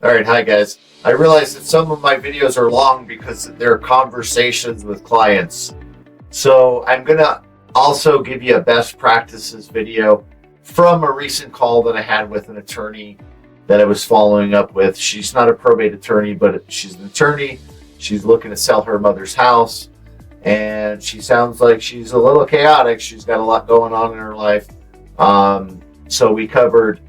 All right, hi guys. I realize that some of my videos are long because they're conversations with clients. So I'm gonna also give you a best practices video from a recent call that I had with an attorney that I was following up with. She's not a probate attorney, but she's an attorney. She's looking to sell her mother's house, and she sounds like she's a little chaotic. She's got a lot going on in her life. So we covered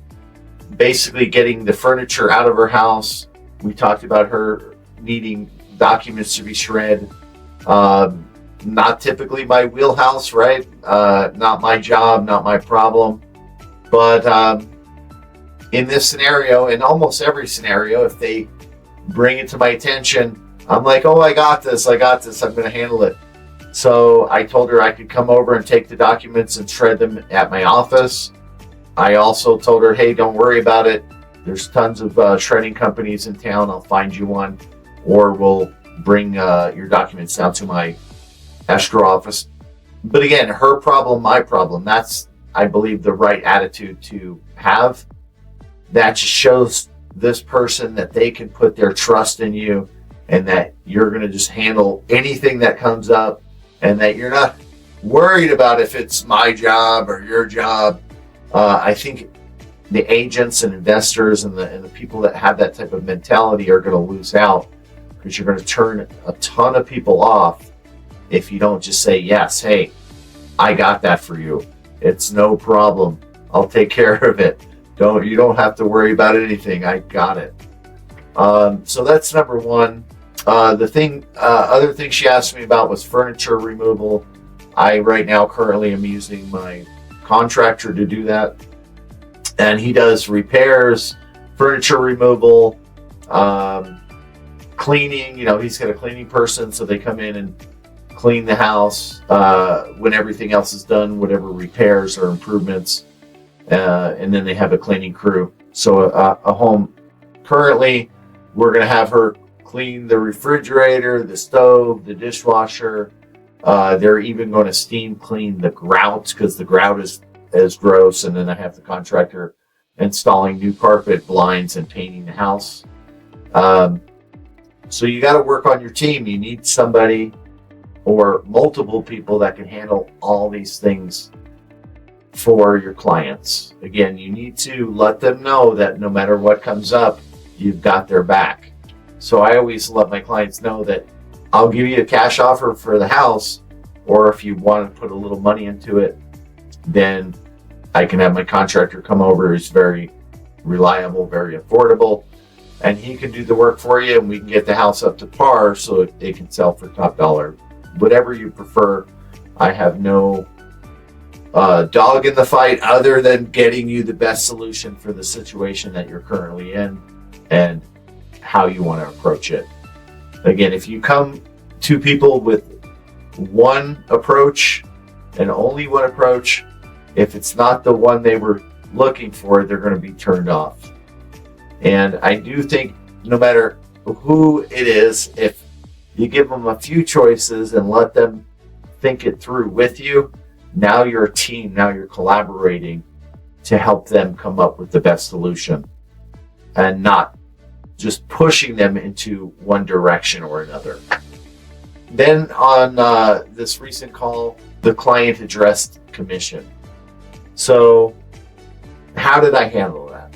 basically getting the furniture out of her house. We talked about her needing documents to be shredded. Not typically my wheelhouse, right? Not my job, not my problem. But in this scenario, in almost every scenario, if they bring it to my attention, I'm like, oh, I got this, I'm going to handle it. So I told her I could come over and take the documents and shred them at my office. I also told her, hey, don't worry about it. There's tons of shredding companies in town. I'll find you one, or we'll bring your documents down to my escrow office. But again, her problem, my problem. That's, I believe, the right attitude to have. That just shows this person that they can put their trust in you and that you're going to just handle anything that comes up and that you're not worried about if it's my job or your job. I think the agents and investors and the people that have that type of mentality are going to lose out, because you're going to turn a ton of people off if you don't just say, yes, hey, I got that for you. It's no problem. I'll take care of it. You don't have to worry about anything. I got it. So that's number one. Other thing she asked me about was furniture removal. I right now currently am using my contractor to do that, and he does repairs, furniture removal, cleaning. He's got a cleaning person, so they come in and clean the house when everything else is done, whatever repairs or improvements, and then they have a cleaning crew. So a home, currently we're going to have her clean the refrigerator, the stove, the dishwasher. They're even going to steam clean the grout, because the grout is gross. And then I have the contractor installing new carpet, blinds, and painting the house. So you got to work on your team. You need somebody or multiple people that can handle all these things for your clients. Again, you need to let them know that no matter what comes up, you've got their back. So I always let my clients know that I'll give you a cash offer for the house, or if you want to put a little money into it, then I can have my contractor come over who's very reliable, very affordable, and he can do the work for you, and we can get the house up to par so it can sell for top dollar. Whatever you prefer. I have no dog in the fight other than getting you the best solution for the situation that you're currently in and how you want to approach it. Again, if you come to people with one approach and only one approach, if it's not the one they were looking for, they're going to be turned off. And I do think no matter who it is, if you give them a few choices and let them think it through with you, now you're a team, now you're collaborating to help them come up with the best solution, and not just pushing them into one direction or another. Then on this recent call, the client addressed commission. So how did I handle that?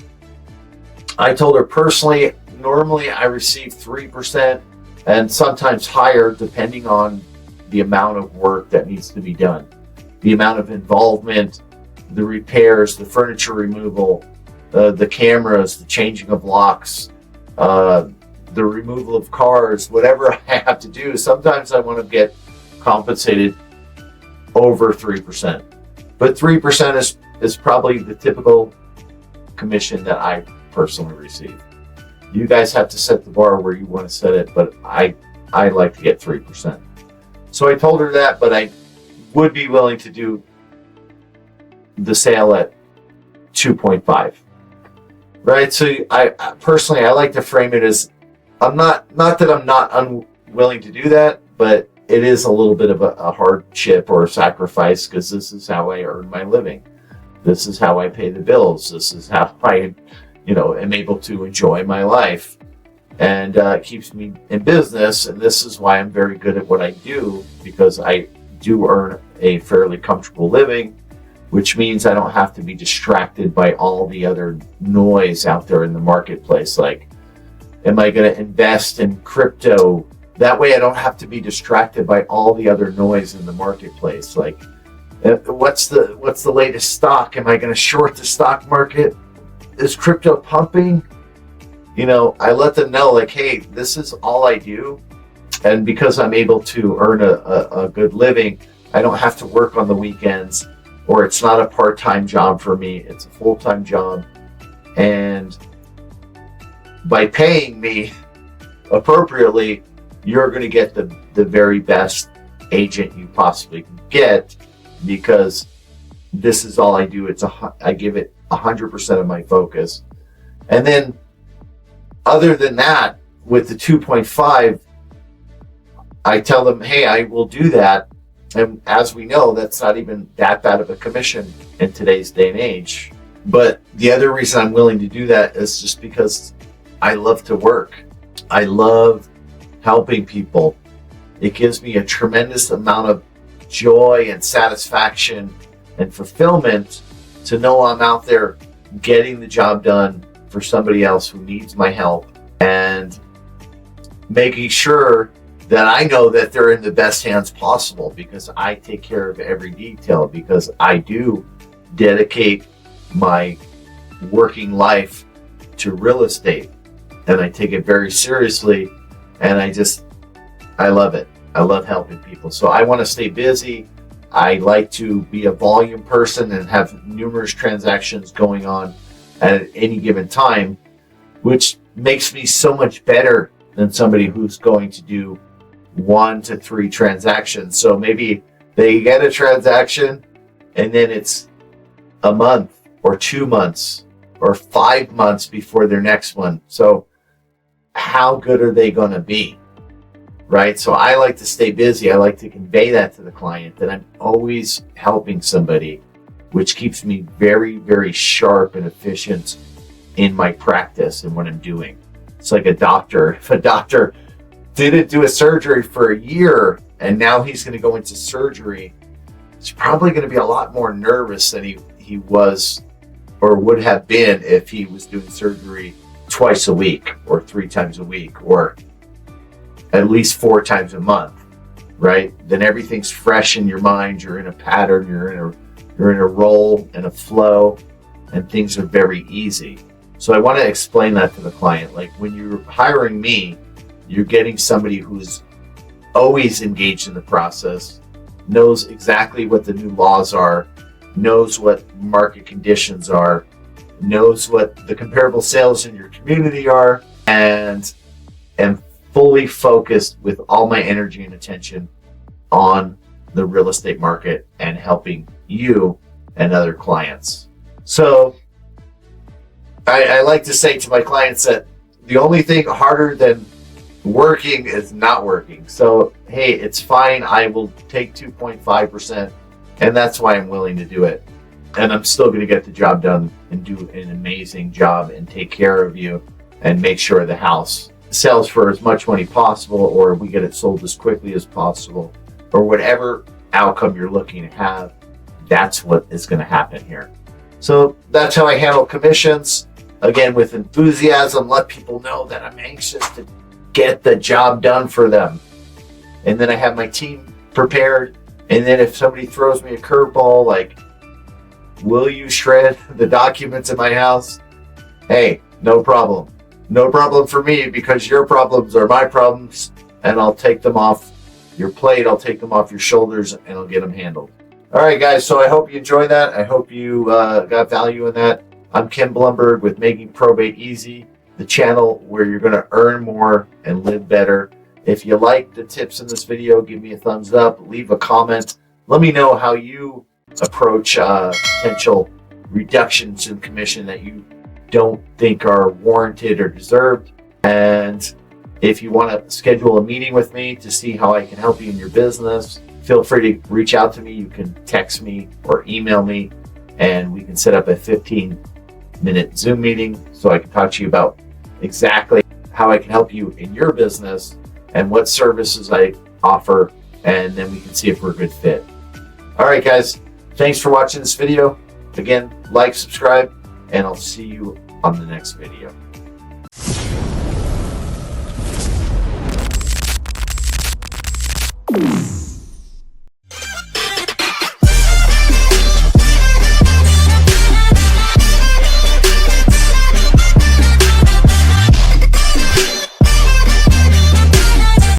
I told her personally, normally I receive 3% and sometimes higher depending on the amount of work that needs to be done, the amount of involvement, the repairs, the furniture removal, the cameras, the changing of locks, the removal of cars, whatever I have to do. Sometimes I want to get compensated over 3%. But 3% is probably the typical commission that I personally receive. You guys have to set the bar where you want to set it, but I like to get 3%. So I told her that, but I would be willing to do the sale at 2.5. Right? So I personally, I like to frame it as, I'm not that I'm not unwilling to do that, but it is a little bit of a hardship or a sacrifice, because this is how I earn my living. This is how I pay the bills. This is how I am able to enjoy my life, and keeps me in business. And this is why I'm very good at what I do, because I do earn a fairly comfortable living, which means I don't have to be distracted by all the other noise out there in the marketplace. Like, am I going to invest in crypto? That way I don't have to be distracted by all the other noise in the marketplace. Like, what's the latest stock? Am I going to short the stock market? Is crypto pumping? I let them know, like, hey, this is all I do. And because I'm able to earn a good living, I don't have to work on the weekends, or it's not a part-time job for me. It's a full-time job. And by paying me appropriately, you're going to get the very best agent you possibly can get, because this is all I do. I give it 100% of my focus. And then other than that, with the 2.5, I tell them, hey, I will do that. And as we know, that's not even that bad of a commission in today's day and age. But the other reason I'm willing to do that is just because I love to work. I love helping people. It gives me a tremendous amount of joy and satisfaction and fulfillment to know I'm out there getting the job done for somebody else who needs my help, and making sure that I know that they're in the best hands possible, because I take care of every detail, because I do dedicate my working life to real estate, and I take it very seriously, and I love it. I love helping people. So I want to stay busy. I like to be a volume person and have numerous transactions going on at any given time, which makes me so much better than somebody who's going to do 1 to 3 transactions. So maybe they get a transaction and then it's a month or 2 months or 5 months before their next one. So how good are they going to be? Right? So I like to stay busy. I like to convey that to the client, that I'm always helping somebody, which keeps me very, very sharp and efficient in my practice and what I'm doing. It's like a doctor. If a doctor didn't do a surgery for a year and now he's going to go into surgery, he's probably going to be a lot more nervous than he was or would have been if he was doing surgery twice a week or 3 times a week or at least 4 times a month, right? Then everything's fresh in your mind. You're in a pattern. You're in a role and a flow, and things are very easy. So I want to explain that to the client. Like, when you're hiring me, you're getting somebody who's always engaged in the process, knows exactly what the new laws are, knows what market conditions are, knows what the comparable sales in your community are, and fully focused with all my energy and attention on the real estate market and helping you and other clients. So I like to say to my clients that the only thing harder than working is not working. So, hey, it's fine. I will take 2.5%, and that's why I'm willing to do it. And I'm still going to get the job done and do an amazing job and take care of you and make sure the house sells for as much money possible, or we get it sold as quickly as possible, or whatever outcome you're looking to have. That's what is going to happen here. So that's how I handle commissions. Again, with enthusiasm, let people know that I'm anxious to get the job done for them. And then I have my team prepared. And then if somebody throws me a curveball, like, will you shred the documents in my house? Hey, no problem. No problem for me, because your problems are my problems, and I'll take them off your plate. I'll take them off your shoulders, and I'll get them handled. All right, guys. So I hope you enjoy that. I hope you got value in that. I'm Ken Blumberg with Making Probate Easy, the channel where you're going to earn more and live better. If you like the tips in this video, give me a thumbs up, leave a comment. Let me know how you approach potential reductions in commission that you don't think are warranted or deserved. And if you want to schedule a meeting with me to see how I can help you in your business, feel free to reach out to me. You can text me or email me, and we can set up a 15 minute Zoom meeting so I can talk to you about exactly how I can help you in your business and what services I offer, and then we can see if we're a good fit. All right, guys, thanks for watching this video. Again, like, subscribe, and I'll see you on the next video.